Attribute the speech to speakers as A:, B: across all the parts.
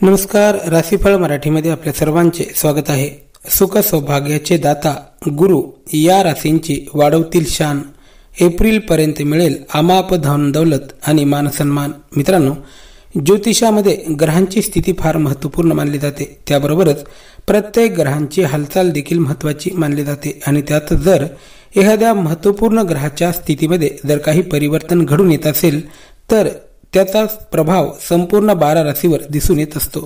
A: नमस्कार. राशीफळ मराठीमध्ये आपल्या सर्वांचे स्वागत आहे. सुख सौभाग्याचे दाता गुरु या राशींची वाढवतील शान. एप्रिल पर्यंत मिळेल अमाप धन दौलत आणि मान सन्मान. मित्रांनो, ज्योतिषामध्ये ग्रहांची स्थिती फार महत्त्वपूर्ण मानली जाते. त्याबरोबरच प्रत्येक ग्रहांची हालचाल देखील महत्त्वाची मानली जाते आणि त्यात जर एखाद्या महत्त्वपूर्ण ग्रहाच्या स्थितीमध्ये जर काही परिवर्तन घडून येत असेल तर त्याचा प्रभाव संपूर्ण 12 राशीवर दिसून येत असतो.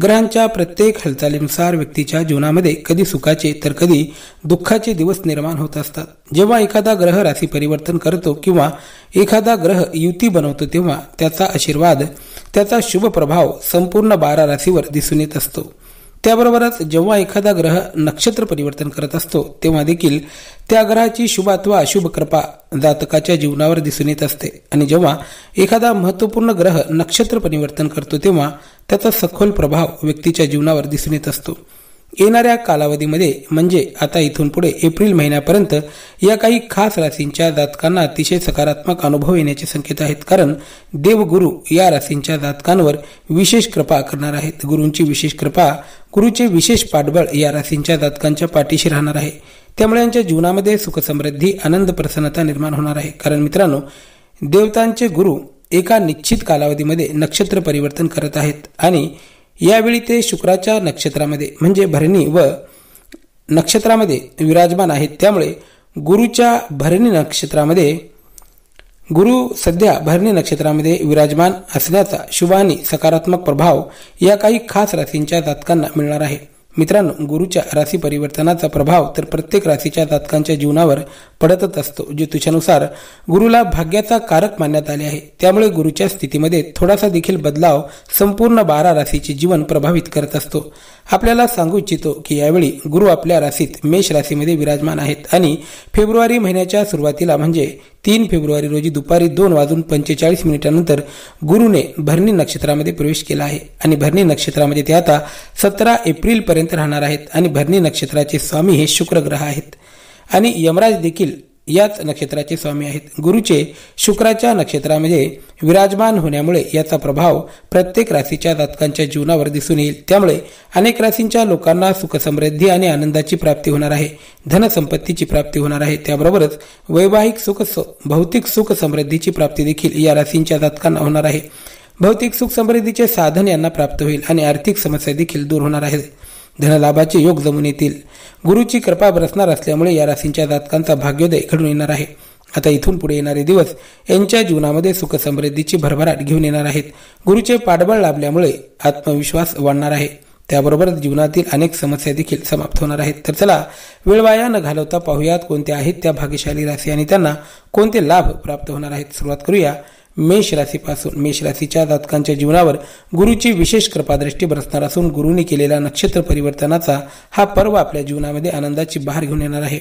A: ग्रहांच्या प्रत्येक हालचालीनुसार व्यक्तीच्या जीवनामध्ये कधी सुखाचे तर कधी दुःखाचे दिवस निर्माण होत असतात. जेव्हा एखादा ग्रह राशी परिवर्तन करतो किंवा एखादा ग्रह युती बनवतो तेव्हा त्याचा आशीर्वाद, त्याचा शुभ प्रभाव संपूर्ण 12 राशीवर दिसून येत असतो. त्याबरोबरच जेव्हा एखादा ग्रह नक्षत्र परिवर्तन करत असतो तेव्हा देखील त्या ग्रहाची शुभ अथवा अशुभ कृपा जातकाच्या जीवनावर दिसून येत असते. आणि जेव्हा एखादा महत्त्वपूर्ण ग्रह नक्षत्र परिवर्तन करतो तेव्हा त्याचा सखोल प्रभाव व्यक्तीच्या जीवनावर दिसून येत असतो. येणाऱ्या कालावधीमध्ये म्हणजे आता इथून पुढे एप्रिल महिन्यापर्यंत या काही खास राशींच्या जातकांना अतिशय सकारात्मक अनुभव येण्याचे संकेत आहेत. कारण देवगुरु या राशींच्या जातकांवर विशेष कृपा करणार आहेत. गुरूंची विशेष कृपा, गुरुचे विशेष पाठबळ या राशींच्या जातकांच्या पाठीशी राहणार आहे. त्यामुळे यांच्या जीवनामध्ये सुख समृद्धी, आनंद, प्रसन्नता निर्माण होणार आहे. कारण मित्रांनो, देवतांचे गुरु एका निश्चित कालावधीमध्ये नक्षत्र परिवर्तन करत आहेत आणि यावेळी ते शुक्राच्या नक्षत्रामध्ये म्हणजे भरणी व नक्षत्रामध्ये विराजमान आहेत. त्यामुळे गुरुच्या भरणी नक्षत्रामध्ये गुरु सध्या भरणी नक्षत्रामध्ये विराजमान असल्याचा शुभ आणि सकारात्मक प्रभाव या काही खास राशींच्या जातकांना मिळणार आहे. मित्रांनो, गुरुच्या राशी परिवर्तनाचा प्रभाव तर प्रत्येक राशीच्या जातकांच्या जीवनावर पडतच असतो. ज्योतिषानुसार गुरुला भाग्याचा कारक मानण्यात आले आहे. त्यामुळे गुरुच्या स्थितीमध्ये थोडासा देखील बदलाव संपूर्ण 12 राशीचे जीवन प्रभावित करत असतो. आपल्याला सांगू इच्छितो की यावेळी गुरु आपल्या राशीत मेष राशीमध्ये विराजमान आहेत आणि फेब्रुवारी महिन्याच्या सुरुवातीला म्हणजे 3 फेब्रुवारी रोजी दुपारी 2:45 गुरुने भरणी नक्षत्रामध्ये प्रवेश केला आहे आणि भरणी नक्षत्रामध्ये ते आता 17 एप्रिल पर्यंत राहणार आहेत. आणि भरणी नक्षत्राचे स्वामी हे शुक्र ग्रह आहेत आणि यमराज देखील याच नक्षत्राचे स्वामी आहेत. गुरुचे शुक्राच्या नक्षत्रामध्ये विराजमान होण्यामुळे याचा प्रभाव प्रत्येक राशीच्या जातकांच्या जीवनावर दिसून येईल. त्यामुळे अनेक राशींच्या लोकांना सुख समृद्धी आणि आनंदाची प्राप्ती होणार आहे. धनसंपत्तीची प्राप्ती होणार आहे. त्याबरोबरच वैवाहिक सुख, भौतिक सुख समृद्धीची प्राप्ती देखील या राशींच्या जातकांना होणार आहे. भौतिक सुख समृद्धीचे साधन यांना प्राप्त होईल आणि आर्थिक समस्या देखील दूर होणार आहेत. धनलाभाचे योग जमून येतील. गुरुची कृपा बरसणार असल्यामुळे या राशींच्या जातकांचा भाग्योदय घडून येणार आहे. आता इथून पुढे येणारे दिवस यांच्या जीवनामध्ये सुख समृद्धीची भरभराट घेऊन येणार आहेत. गुरुचे पाठबळ लाभल्यामुळे आत्मविश्वास वाढणार आहे. त्याबरोबरच जीवनातील अनेक समस्या देखील समाप्त होणार आहेत. तर चला, वेळ वाया न घालवता पाहूयात कोणत्या आहेत त्या भाग्यशाली राशी आणि त्यांना कोणते लाभ प्राप्त होणार आहेत. सुरुवात करूया मेष राशीपासून. मेष राशीच्या जातकांच्या जीवनावर गुरुची विशेष कृपादृष्टी बरसणार असून गुरुने केलेल्या नक्षत्र परिवर्तनाचा हा पर्व आपल्या जीवनामध्ये आनंदाची बहार घेऊन येणार आहे.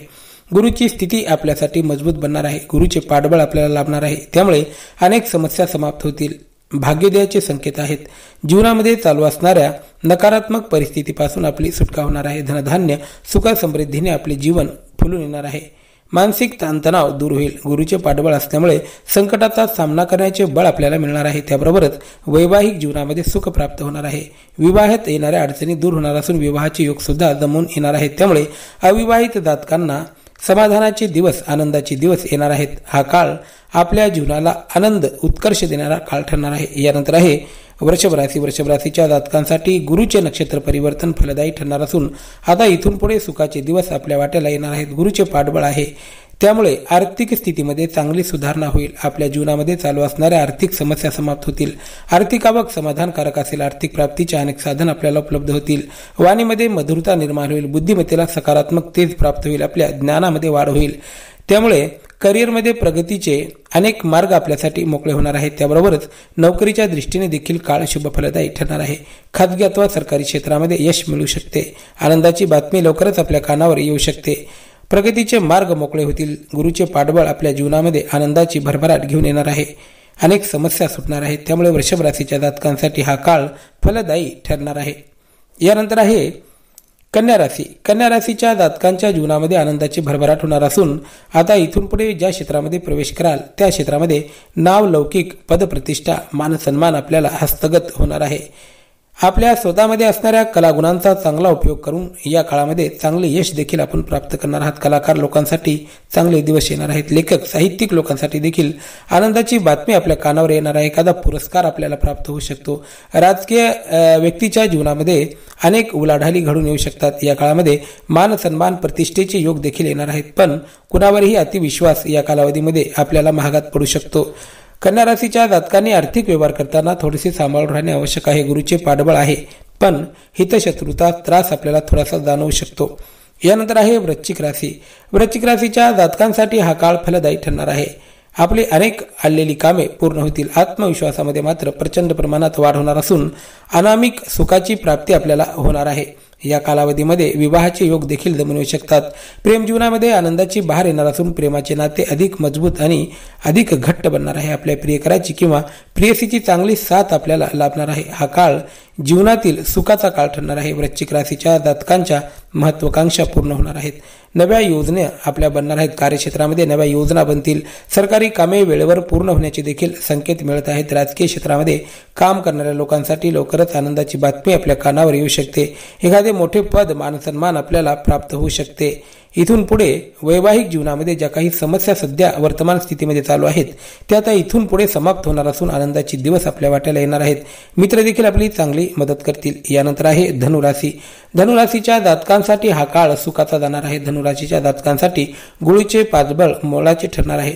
A: गुरुची स्थिती आपल्यासाठी मजबूत बनणार आहे. गुरुचे पाठबळ आपल्याला लाभणार आहे. त्यामुळे अनेक समस्या समाप्त होतील. भाग्योदयाचे संकेत आहेत. जीवनामध्ये चालू असणाऱ्या नकारात्मक परिस्थितीपासून आपली सुटका होणार आहे. धनधान्य सुख समृद्धीने आपले जीवन फुलून येणार आहे. मानसिक ताणतणाव दूर होईल. गुरुचे पाठबळ असल्यामुळे संकटाचा सामना करण्याचे बळ आपल्याला मिळणार आहे. त्याबरोबरच वैवाहिक जीवनामध्ये सुख प्राप्त होणार आहे. विवाहात येणाऱ्या अडचणी दूर होणार असून विवाहाचे योग सुद्धा जमून येणार आहेत. त्यामुळे अविवाहित जातकांना समाधानाचे दिवस, आनंदाचे दिवस येणार आहेत. हा काळ आपल्या जीवनाला आनंद, उत्कर्ष देणारा काळ ठरणार आहे. यानंतर आहे वृषभ राशी. वृषभ राशीच्या जातकांसाठी गुरुचे नक्षत्र परिवर्तन फलदायी ठरणार असून आता इथून पुढे सुखाचे दिवस आपल्या वाट्याला येणार आहेत. गुरुचे पाठबळ आहे. त्यामुळे आर्थिक स्थितीमध्ये चांगली सुधारणा होईल. आपल्या जीवनामध्ये चालू असणाऱ्या आर्थिक समस्या समाप्त होतील. आर्थिक आवक समाधानकारक असेल. आर्थिक प्राप्तीचे अनेक साधन आपल्याला उपलब्ध होतील. वाणीमध्ये मधुरता निर्माण होईल. बुद्धिमत्तेला सकारात्मक तेज प्राप्त होईल. आपल्या ज्ञानामध्ये वाढ होईल. त्यामुळे करिअरमध्ये प्रगतीचे अनेक मार्ग आपल्यासाठी मोकळे होणार आहेत. त्याबरोबरच नोकरीच्या दृष्टीने देखील काळ शुभ फलदायी ठरणार आहे. खाजगी अथवा सरकारी क्षेत्रामध्ये यश मिळू शकते. आनंदाची बातमी लवकरच आपल्या कानावर येऊ शकते. प्रगतीचे मार्ग मोकळे होतील. गुरुचे पाठबळ आपल्या जीवनामध्ये आनंदाची भरभराट घेऊन येणार आहे. अनेक समस्या सुटणार आहेत. त्यामुळे वृषभ राशीच्या जातकांसाठी हा काळ फलदायी ठरणार आहे. यानंतर आहे कन्या राशी. कन्या राशीच्या जातकांच्या जीवनामध्ये आनंदाची भरभराट होणार असून आता इथून पुढे ज्या क्षेत्रामध्ये प्रवेश कराल त्या क्षेत्रामध्ये नाव, लौकिक, पदप्रतिष्ठा, मान सन्मान आपल्याला हस्तगत होणार आहे. आपल्या स्वतःमध्ये असणाऱ्या कलागुणांचा चांगला उपयोग करून या काळामध्ये चांगले यश देखील आपण प्राप्त करणार आहात. कलाकार लोकांसाठी चांगले दिवस येणार आहेत. लेखक साहित्यिक लोकांसाठी देखील आनंदाची बातमी आपल्या कानावर येणार आहे. एखादा पुरस्कार आपल्याला प्राप्त होऊ शकतो. राजकीय व्यक्तीच्या जीवनामध्ये अनेक उलाढाली घडून येऊ शकतात. या काळामध्ये मान सन्मान प्रतिष्ठेचे योग देखील येणार आहेत. पण कुणावरही अतिविश्वास या कालावधीमध्ये आपल्याला महागात पडू शकतो. कन्या राशीच्या जातकांनी आर्थिक व्यवहार करताना थोडेसे सांभाळून राहणे आवश्यक आहे. गुरुचे पाठबळ आहे, पण हितशत्रूचा त्रास आपल्याला थोडासा जाणवू शकतो. यानंतर आहे वृश्चिक राशी. वृश्चिक राशीच्या जातकांसाठी हा काळ फलदायी ठरणार आहे. आपली अनेक आलेली कामे पूर्ण होतील. आत्मविश्वासामध्ये मात्र प्रचंड प्रमाणात वाढ होणार असून अनामिक सुखाची प्राप्ती आपल्याला होणार आहे. या कालावधीमध्ये विवाहाचे योग देखील जमून येऊ शकतात. प्रेम जीवनामध्ये आनंदाची बहार येणार असून प्रेमाचे नाते अधिक मजबूत आणि अधिक घट्ट बनणार आहे. आपल्या प्रियकराची किंवा प्रियसीची चांगली साथ आपल्याला लाभणार आहे. हा काळ जीवनातील सुखाचा काळ ठरणार आहे. वृश्चिक राशीच्या जातकांच्या महत्वाकांक्षा पूर्ण होणार आहेत. नव्या योजना आपल्या बनणार आहेत. कार्यक्षेत्रामध्ये नव्या योजना बनतील. सरकारी कामे वेळेवर पूर्ण होण्याचे देखील संकेत मिळत आहेत. राजकीय क्षेत्रामध्ये काम करणाऱ्या लोकांसाठी लवकरच आनंदाची बातमी आपल्या कानावर येऊ शकते. एखादे मोठे पद मानसन्मान आपल्याला प्राप्त होऊ शकते. इथून पुढे वैवाहिक जीवनामध्ये ज्या काही समस्या सध्या वर्तमान स्थितीमध्ये चालू आहेत त्या आता इथून पुढे समाप्त होणार असून आनंदाचे दिवस आपल्या वाट्याला येणार आहेत. मित्र देखील आपली चांगली मदत करतील. यानंतर आहे धनुराशी. धनुराशीच्या जातकांसाठी हा काळ सुखाचा जाणार आहे. धनुराशीच्या जातकांसाठी गुळीचे पाठबळ मोलाचे ठरणार आहे.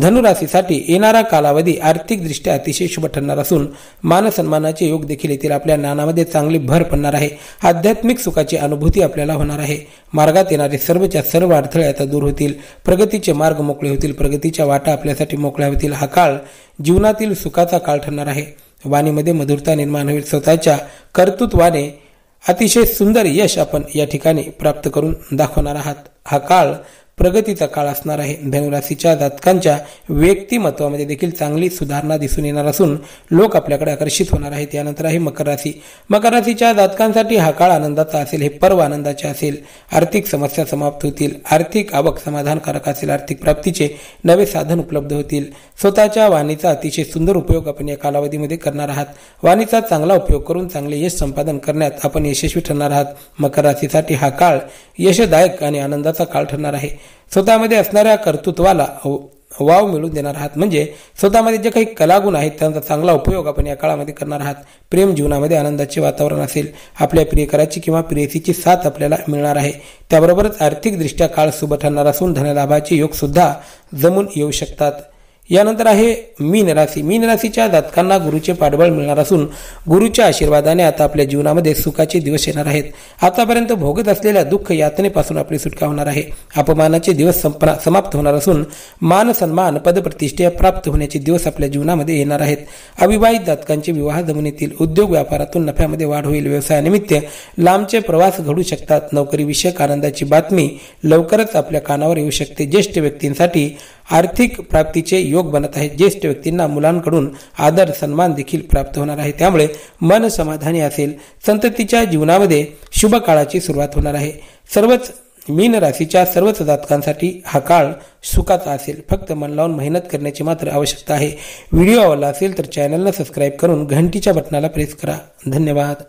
A: धनुराशीसाठी येणारा कालावधी आर्थिकदृष्ट्या अतिशय शुभ ठरणार असून मानसन्मानाचे योग देखील येतील. आपल्या ज्ञानामध्ये चांगली भर पडणार आहे. आध्यात्मिक सुखाची अनुभूती आपल्याला होणार आहे. मार्गात येणारे सर्वच्या सर्व अडथळे आता दूर होतील. प्रगतीचे मार्ग मोकळे होतील. प्रगतीच्या वाटा आपल्यासाठी मोकळ्या होतील. हा काळ जीवनातील सुखाचा काळ ठरणार आहे. वाणीमध्ये मधुरता निर्माण होईल. स्वतःच्या कर्तृत्वाने अतिशय सुंदर यश आपण या ठिकाणी प्राप्त करून दाखवणार आहात. हा काळ प्रगतीचा काळ असणार आहे. धनुराशीच्या जातकांच्या व्यक्तिमत्वामध्ये देखील चांगली सुधारणा दिसून येणार असून लोक आपल्याकडे आकर्षित होणार आहेत. यानंतर आहे मकर राशी. मकर राशीच्या जातकांसाठी हा काळ आनंदाचा असेल. हे पर्व आनंदाचे असेल. आर्थिक समस्या समाप्त होतील. आर्थिक आवक समाधानकारक असेल. आर्थिक प्राप्तीचे नवे साधन उपलब्ध होतील. स्वतःच्या वाणीचा अतिशय सुंदर उपयोग आपण या कालावधीमध्ये करणार आहात. वाणीचा चांगला उपयोग करून चांगले यश संपादन करण्यात आपण यशस्वी ठरणार आहात. मकर राशीसाठी हा काळ यशदायक आणि आनंदाचा काळ ठरणार आहे. स्वतःमध्ये असणाऱ्या कर्तृत्वाला वाव मिळवून देणार आहात. म्हणजे स्वतःमध्ये जे काही कलागुण आहेत त्यांचा चांगला उपयोग आपण या काळामध्ये करणार आहात. प्रेम जीवनामध्ये आनंदाचे वातावरण असेल. आपल्या प्रियकराची किंवा प्रेयसीची साथ आपल्याला मिळणार आहे. त्याबरोबरच आर्थिकदृष्ट्या काळ शुभ ठरणार असून धनलाभाचे योग सुद्धा जमून येऊ शकतात. यानंतर आहे मीन राशी. मीन राशीच्या जातकांना गुरुचे पाठबळ मिळणार असून गुरुच्या आशीर्वादाने आता आपल्या जीवनामध्ये सुखाचे दिवस येणार आहेत. आतापर्यंत भोगत असलेल्या दुःख यातनेपासून आपली सुटका होणार आहे. अपमानाचे दिवस समाप्त होणार असून मान सन्मान पदप्रतिष्ठा प्राप्त होण्याचे दिवस आपल्या जीवनामध्ये येणार आहेत. अविवाहित जातकांचे विवाह जमून येतील. उद्योग व्यापारातून नफ्यामध्ये वाढ होईल. व्यवसायानिमित्त लांबचे प्रवास घडू शकतात. नोकरी विषयक आनंदाची बातमी लवकरच आपल्या कानावर येऊ शकते. ज्येष्ठ व्यक्तींसाठी आर्थिक प्राप्तीचे योग बनत आहेत. ज्येष्ठ व्यक्तींना मुलांकडून आदर सन्मान देखील प्राप्त होणार आहे. त्यामुळे मन समाधानी असेल. संततीच्या जीवनामध्ये शुभ काळाची सुरुवात होणार आहे. सर्वच मीन राशीच्या सर्वच जातकांसाठी हा काळ सुखाचा असेल. फक्त मन लावून मेहनत करण्याची मात्र आवश्यकता आहे. व्हिडिओ आवडला असेल तर चॅनलला सबस्क्राईब करून घंटीच्या बटनाला प्रेस करा. धन्यवाद.